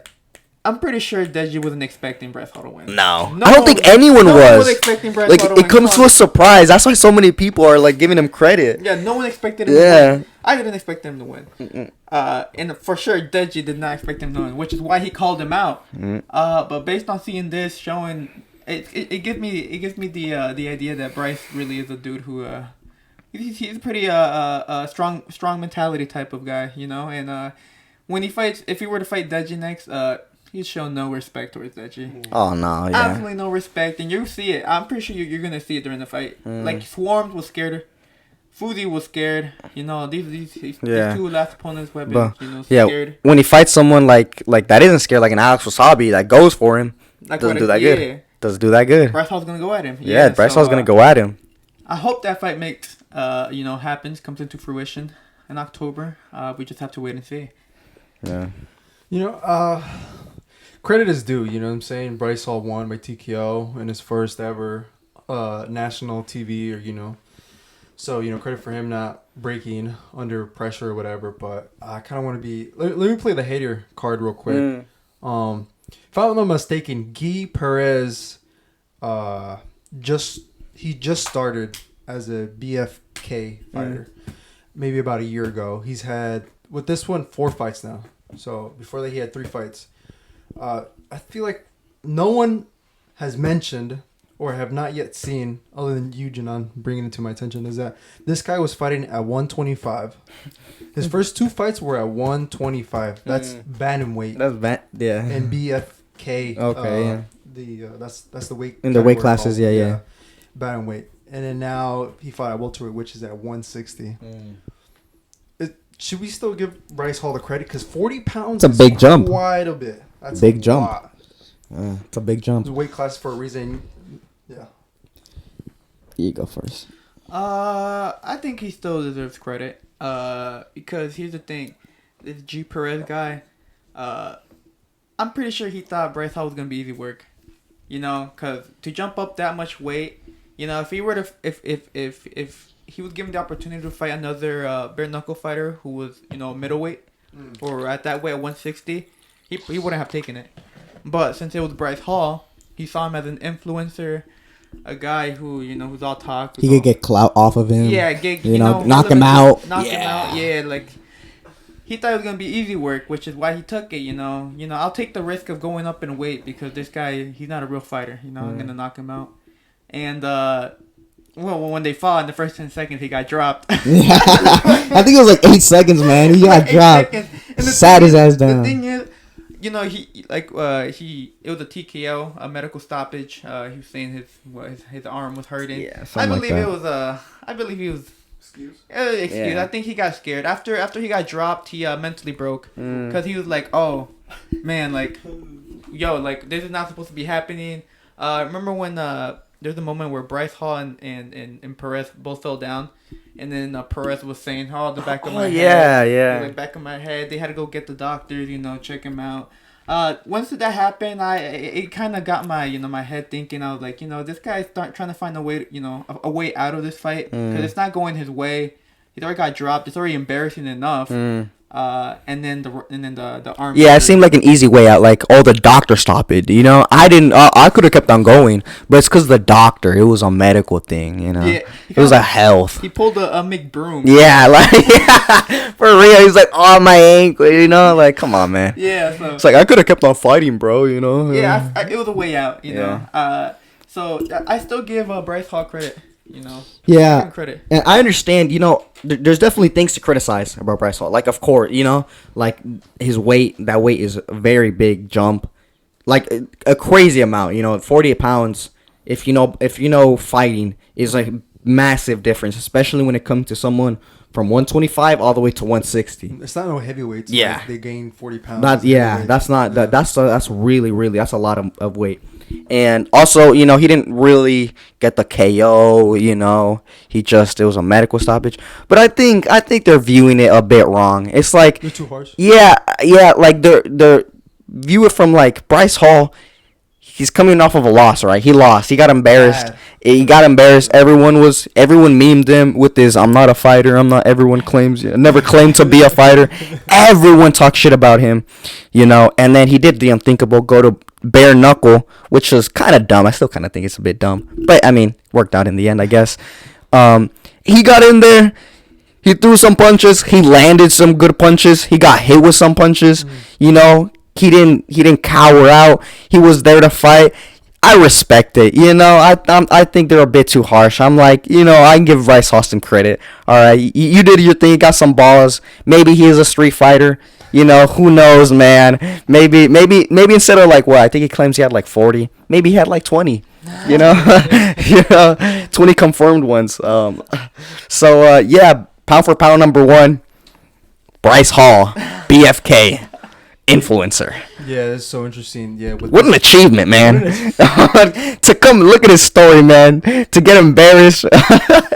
I'm pretty sure Deji wasn't expecting Bryce Hall to win. No, I don't think anyone was expecting Bryce Hall to win. It comes to a surprise. That's why so many people are like giving him credit. Yeah, no one expected him to win. I didn't expect him to win. And for sure, Deji did not expect him to win, which is why he called him out. But based on seeing this, showing it gives me the idea that Bryce really is a dude who he's a pretty strong mentality type of guy, and when he fights, if he were to fight Deji next, he's shown no respect towards Deji. Oh no, yeah. Absolutely no respect, and you see it. I'm pretty sure you're gonna see it during the fight. Like Swarms was scared, Fuzi was scared. These two last opponents who have been scared. Yeah, when he fights someone like that isn't scared, like an Alex Wasabi that goes for him, doesn't do that good. Doesn't do that good. Bryce Hall's gonna go at him. Yeah, Bryce Hall's gonna go at him. I hope that fight happens, comes into fruition in October. We just have to wait and see. Yeah. Credit is due, you know what I'm saying? Bryce Hall won by TKO in his first ever national TV, So, credit for him not breaking under pressure or whatever, but I kind of want to be... Let me play the hater card real quick. If I'm not mistaken, Guy Perez just started as a BFK fighter maybe about a year ago. He's had, with this one, 4 fights now. So, before that, he had 3 fights. I feel like no one has mentioned or have not yet seen, other than you, Janan, bringing it to my attention, is that this guy was fighting at 125. His first 2 fights were at 125. That's bantamweight. That's yeah. And BFK. Okay, That's the weight. In the weight classes, yeah. Bantamweight. And then now he fought at welterweight, which is at 160. should we still give Bryce Hall the credit? Because 40 pounds It's a big jump. Quite a bit. That's Big a jump. lot. It's a big jump. It's a weight class for a reason. Yeah. You go first. I think he still deserves credit. Because here's the thing, this G Perez guy, I'm pretty sure he thought Bryce Hall was gonna be easy work. You know, cause to jump up that much weight, you know, if he were to, if he was given the opportunity to fight another bare knuckle fighter who was, you know, middleweight or at that weight at 160, he wouldn't have taken it. But since it was Bryce Hall, he saw him as an influencer, a guy who, you know, who's all talk. He could get clout off of him. Yeah, you know, knock him out. Knock him out. Yeah, like he thought it was gonna be easy work, which is why he took it. You know, I'll take the risk of going up in weight because this guy, he's not a real fighter. You know, I'm gonna knock him out. And well, when they fought in the first 10 seconds, he got dropped. Yeah. I think it was like 8 seconds, man. He got dropped. Sat his ass down. The thing is, you know, it was a TKO, a medical stoppage. He was saying his arm was hurting. Yeah, I believe like that. it was I believe he was excuse. Yeah. I think he got scared after he got dropped. He mentally broke because he was like, oh man, like yo, like this is not supposed to be happening. Remember when there's a moment where Bryce Hall and Perez both fell down, and then Perez was saying, "Oh, the back of my head." Yeah. The back of my head. They had to go get the doctors, you know, check him out. Once that happened, it kind of got my head thinking. I was like, you know, this guy's trying to find a way, you know, a way out of this fight because it's not going his way. He's already got dropped. It's already embarrassing enough. And then the arm. Yeah, it seemed like an easy way out. Like, the doctor stopped it. You know, I didn't. I could have kept on going, but it's because of the doctor. It was a medical thing. You know, Yeah, it was a health. He pulled a McBroom. Yeah, like for real. He's like, oh, my ankle. You know, like, come on, man. Yeah. So It's like I could have kept on fighting, bro. You know. yeah, it was a way out. You Yeah. know. So I still give Bryce Hall credit. You know. Yeah. Give him credit. And I understand, you know, there's definitely things to criticize about Bryce Hall. Like, of course, you know, like his weight, that weight is a very big jump. Like, a crazy amount, you know, 48 pounds, if you know fighting, is like massive difference, especially when it comes to someone from 125 all the way to 160. It's not no heavyweights. Yeah. Like they gain 40 pounds. That's really that's a lot of weight. And also, you know, he didn't really get the KO, you know. It was a medical stoppage. But I think they're viewing it a bit wrong. It's like You're too harsh. Yeah, like they're view it from like Bryce Hall. He's coming off of a loss, right? He lost. He got embarrassed. Everyone memed him with this. I'm not a fighter. Everyone never claimed to be a fighter. Everyone talked shit about him, you know. And then he did the unthinkable, go to bare knuckle, which was kind of dumb. I still kind of think it's a bit dumb, but I mean, worked out in the end, I guess. He got in there. He threw some punches. He landed some good punches. He got hit with some punches. You know, he didn't cower out. He was there to fight. I respect it. You know, I think they're a bit too harsh. I'm like, you know, I can give Bryce Hall some credit. All right, you did your thing. You got some balls. Maybe he is a street fighter. You know, who knows, man? Maybe instead of like what I think he claims he had like 40, maybe he had like 20. You know, 20 confirmed ones. So yeah, pound for pound number 1, Bryce Hall, BFK, influencer. Yeah, that's so interesting. Yeah, What an achievement, man! To come look at his story, man. To get embarrassed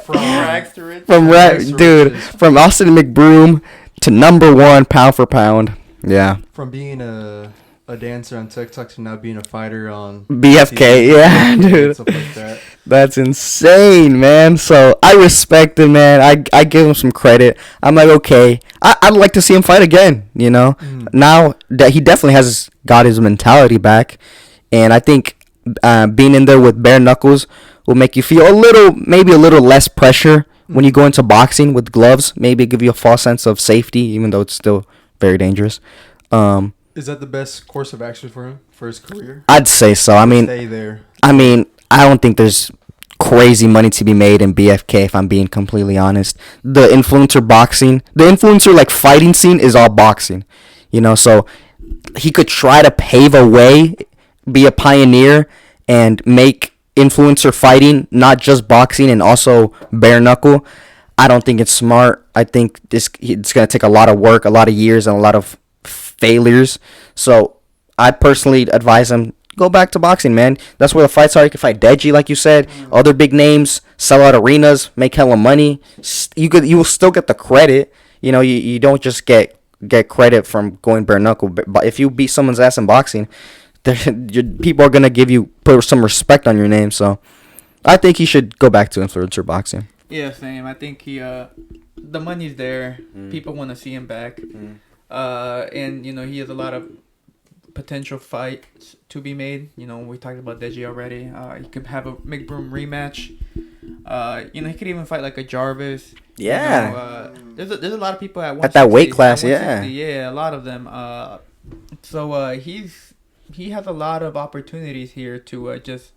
from rags to riches. From Austin McBroom to number 1 pound for pound. Yeah. From being a dancer on TikTok to now being a fighter on BFK. TV, Yeah, dude. stuff like that. That's insane, man. So I respect him, man. I give him some credit. I'm like, okay, I'd like to see him fight again. You know, now that he definitely has got his mentality back, and I think being in there with bare knuckles will make you feel maybe a little less pressure when you go into boxing with gloves. Maybe give you a false sense of safety, even though it's still very dangerous. Is that the best course of action for him for his career? I'd say so. I mean, Stay there. I don't think there's crazy money to be made in BFK, if I'm being completely honest. The influencer like fighting scene is all boxing, you know, so he could try to pave a way, be a pioneer, and make influencer fighting not just boxing and also bare knuckle. I don't think it's smart. I think it's going to take a lot of work, a lot of years, and a lot of failures. So I personally advise him, go back to boxing, man. That's where the fights are. You can fight Deji, like you said, other big names, sell out arenas, make hella money. You will still get the credit. You know, you don't just get credit from going bare knuckle. But if you beat someone's ass in boxing, people are gonna put some respect on your name. So I think he should go back to influencer boxing. Yeah, same. I think the money's there. People want to see him back. And you know, he has a lot of potential fights to be made. You know, we talked about Deji already. He could have a McBroom rematch. You know, he could even fight like a Jarvis. Yeah. You know, there's a lot of people at that weight class. Yeah. Yeah, a lot of them. So he has a lot of opportunities here to just,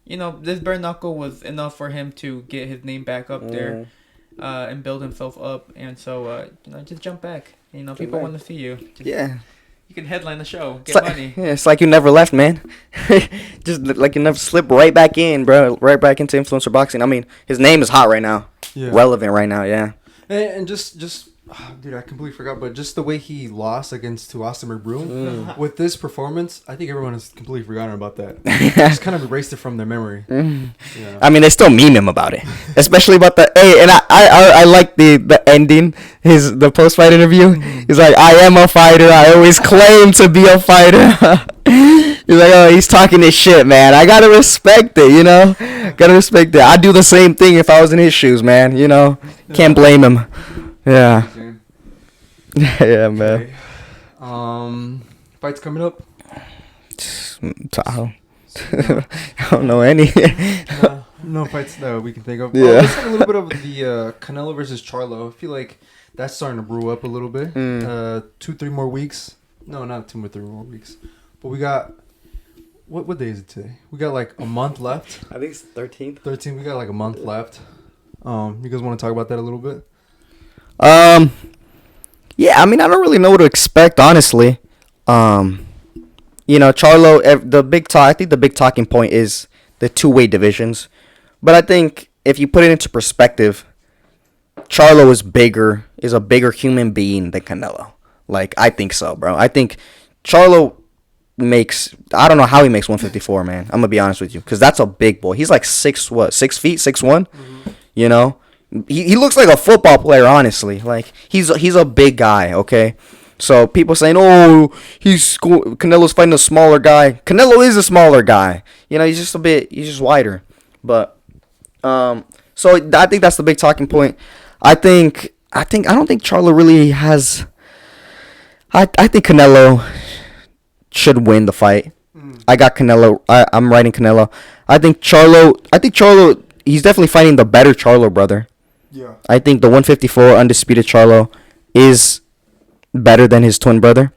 you know, this bare knuckle was enough for him to get his name back up there, and build himself up. And so you know, just jump back. You know, people want to see you. Yeah. You can headline the show, get money. Yeah, it's like you never left, man. Just like you never slipped right back in, bro. Right back into influencer boxing. I mean, his name is hot right now. Yeah. Relevant right now, yeah. And just dude, I completely forgot, but just the way he lost against Austin McBroom with this performance, I think everyone has completely forgotten about that. Just kind of erased it from their memory. Yeah. I mean, they still meme him about it, especially about the. Hey, and I like the ending, the post fight interview. He's like, I am a fighter. I always claim to be a fighter. He's like, oh, he's talking this shit, man. I gotta respect it, you know. Gotta respect it. I'd do the same thing if I was in his shoes, man. You know, can't blame him. Yeah. Yeah, man. Okay. Fights coming up. I don't know any. No fights that we can think of. Yeah. Let's talk a little bit of the Canelo versus Charlo. I feel like that's starting to brew up a little bit. 2-3 more weeks. No, not 2 or 3 more weeks. But we got. What day is it today? We got like a month left. I think it's 13th. 13. We got like a month left. You guys want to talk about that a little bit? Yeah, I mean, I don't really know what to expect, honestly. You know, Charlo, I think the big talking point is the 2-weight divisions. But I think if you put it into perspective, Charlo is a bigger human being than Canelo. Like, I think so, bro. I think Charlo I don't know how he makes 154, man. I'm going to be honest with you. Because that's a big boy. He's like 6 feet, 6'1"? You know? He looks like a football player, honestly. Like, he's a big guy, okay? So people saying, oh, Canelo's fighting a smaller guy. Canelo is a smaller guy. You know, he's just wider. But so I think that's the big talking point. I don't think Charlo really has. I think Canelo should win the fight. I got Canelo. I'm writing Canelo. I think Charlo. He's definitely fighting the better Charlo brother. Yeah. I think the 154 undisputed Charlo is better than his twin brother.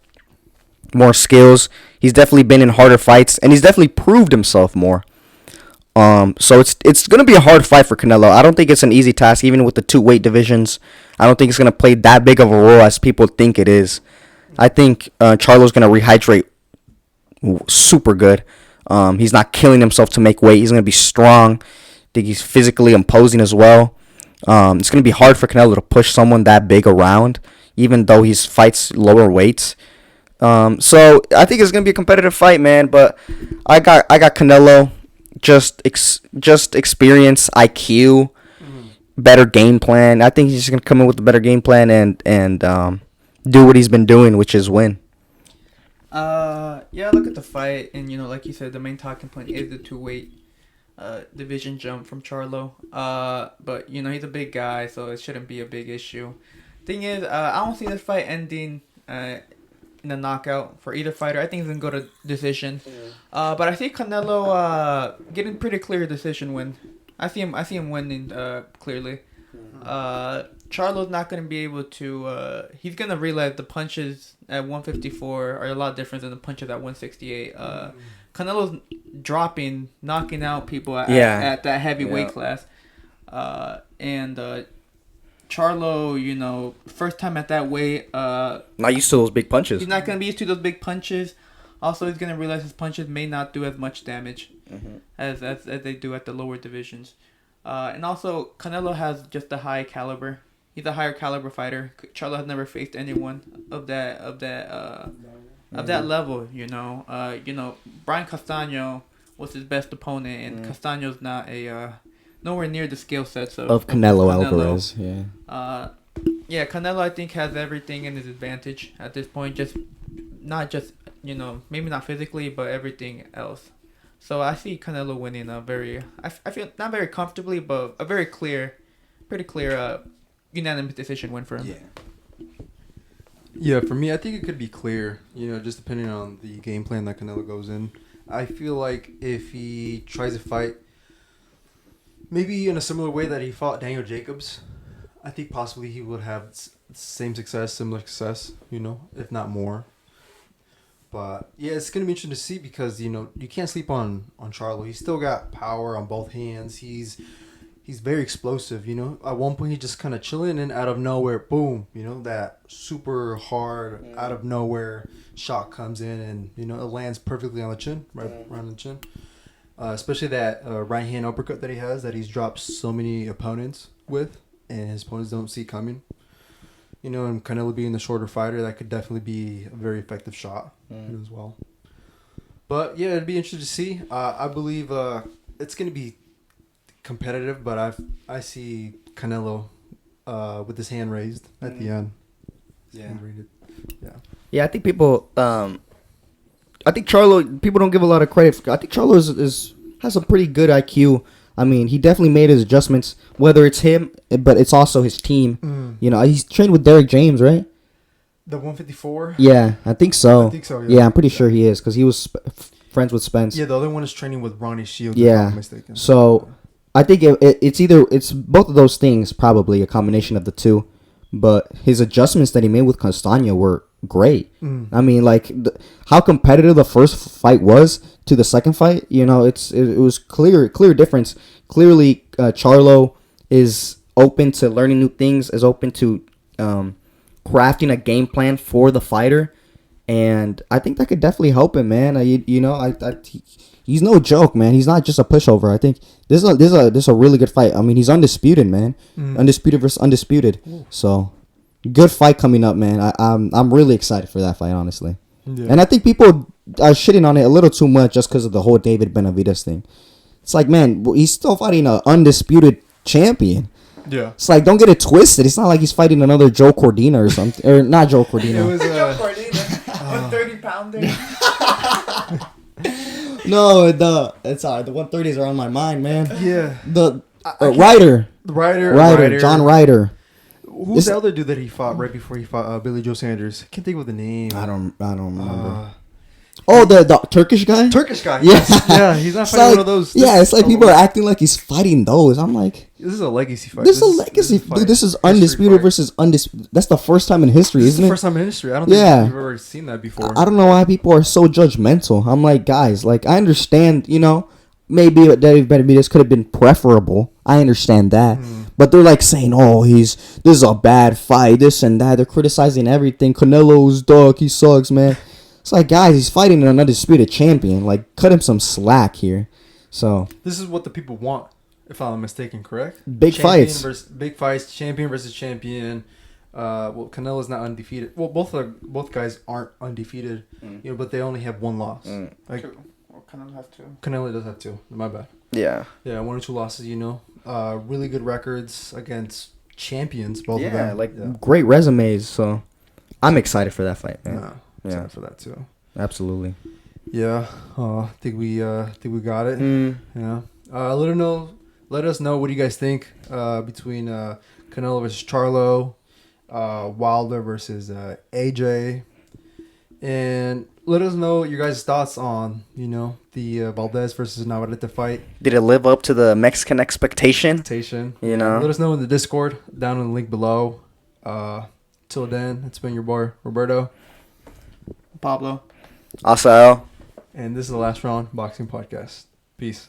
More skills. He's definitely been in harder fights, and he's definitely proved himself more. So it's gonna be a hard fight for Canelo. I don't think it's an easy task, even with the 2-weight divisions. I don't think it's gonna play that big of a role as people think it is. I think Charlo's gonna rehydrate super good. He's not killing himself to make weight. He's gonna be strong. I think he's physically imposing as well. It's gonna be hard for Canelo to push someone that big around, even though he fights lower weights. So I think it's gonna be a competitive fight, man. But I got Canelo. Just experience, IQ, better game plan. I think he's just gonna come in with a better game plan and do what he's been doing, which is win. Yeah, look at the fight, and you know, like you said, the main talking point is the 2-weight division jump from Charlo. But you know, he's a big guy, so it shouldn't be a big issue. Thing is, I don't see this fight ending in a knockout for either fighter. I think it's gonna go to decision. But I see Canelo getting pretty clear decision win. I see him winning clearly. Charlo's not gonna be able to. He's gonna realize the punches at 154 are a lot different than the punches at 168. Canelo's knocking out people at that heavy weight class. And Charlo, you know, first time at that weight. Not used to those big punches. He's not going to be used to those big punches. Also, he's going to realize his punches may not do as much damage as they do at the lower divisions. And also, Canelo has just a high caliber. He's a higher caliber fighter. Charlo has never faced anyone of that level. Brian Castano was his best opponent, and Castano's not nowhere near the skill sets of Canelo Alvarez. Yeah, Canelo I think has everything in his advantage at this point. Not just maybe not physically, but everything else. So I see Canelo winning I feel not very comfortably, but a pretty clear unanimous decision win for him. Yeah, for me, I think it could be clear, just depending on the game plan that Canelo goes in. I feel like if he tries to fight maybe in a similar way that he fought Daniel Jacobs, I think possibly he would have similar success, if not more. But yeah, it's gonna be interesting to see because you can't sleep on Charlo. He's still got power on both hands. He's very explosive. At one point he just kind of chilling, and out of nowhere, boom! That super hard out of nowhere shot comes in, and it lands perfectly on the chin, right on the chin. Especially that right hand uppercut that he has, that he's dropped so many opponents with, and his opponents don't see coming. And Canelo being the shorter fighter, that could definitely be a very effective shot as well. But yeah, it'd be interesting to see. I believe it's going to be competitive, but I see Canelo with his hand raised at the end. Yeah. Yeah, I think people. I think Charlo. People don't give a lot of credit. I think Charlo has a pretty good IQ. I mean, he definitely made his adjustments, whether it's him, but it's also his team. He's trained with Derek James, right? The 154? Yeah, I think so. Yeah. I'm pretty sure he is because he was friends with Spence. Yeah, the other one is training with Ronnie Shields. Yeah. If I'm not mistaken. So I think it's both of those things, probably a combination of the two. But his adjustments that he made with Castano were great. I mean, like how competitive the first fight was to the second fight. It was clear difference. Clearly, Charlo is open to learning new things. Is open to crafting a game plan for the fighter, and I think that could definitely help him, man. He's no joke, man. He's not just a pushover. I think this is a really good fight. I mean, he's undisputed, man. Undisputed versus undisputed. So, good fight coming up, man. I'm really excited for that fight, honestly. Yeah. And I think people are shitting on it a little too much just because of the whole David Benavidez thing. It's like, man, he's still fighting an undisputed champion. Yeah. It's like, don't get it twisted. It's not like he's fighting another Joe Cordina or something. Or not Joe Cordina. It was Joe Cordina. 130-pounder. No, the 130s are on my mind, man. Yeah. The Ryder. John Ryder. Who's the other dude that he fought right before he fought Billy Joe Sanders? I can't think of the name. I don't remember. The Turkish guy? Turkish guy. Yes. Yeah, he's not fighting one of those. Yeah, it's like people are acting like he's fighting those. I'm like, this is a legacy fight. This is a legacy. Dude, this is undisputed versus undisputed. That's the first time in history, isn't it? It's the first time in history. I don't think we've ever seen that before. I don't know why people are so judgmental. I'm like, guys, like, I understand, maybe David Benavidez could have been preferable. I understand that. But they're like saying, this is a bad fight, this and that. They're criticizing everything. Canelo's dog, he sucks, man. It's like, guys, he's fighting an undisputed champion. Like, cut him some slack here. So this is what the people want, if I'm not mistaken, correct? Big fights, champion versus champion. Canelo's not undefeated. Well, both guys aren't undefeated, but they only have one loss. Like, two. Well, Canelo has two. Canelo does have two. My bad. Yeah, 1 or 2 losses. Really good records against champions. Both of them. Great resumes. So I'm excited for that fight, man. Excited for that too. Absolutely. Yeah. I think we got it. Yeah. Let us know what do you guys think between Canelo versus Charlo, Wilder versus AJ, and let us know your guys' thoughts on the Valdez versus Navarrete fight. Did it live up to the Mexican expectation? Let us know in the Discord down in the link below. Till then, it's been your boy Roberto, Pablo, Asael, and this is the Last Round Boxing Podcast. Peace.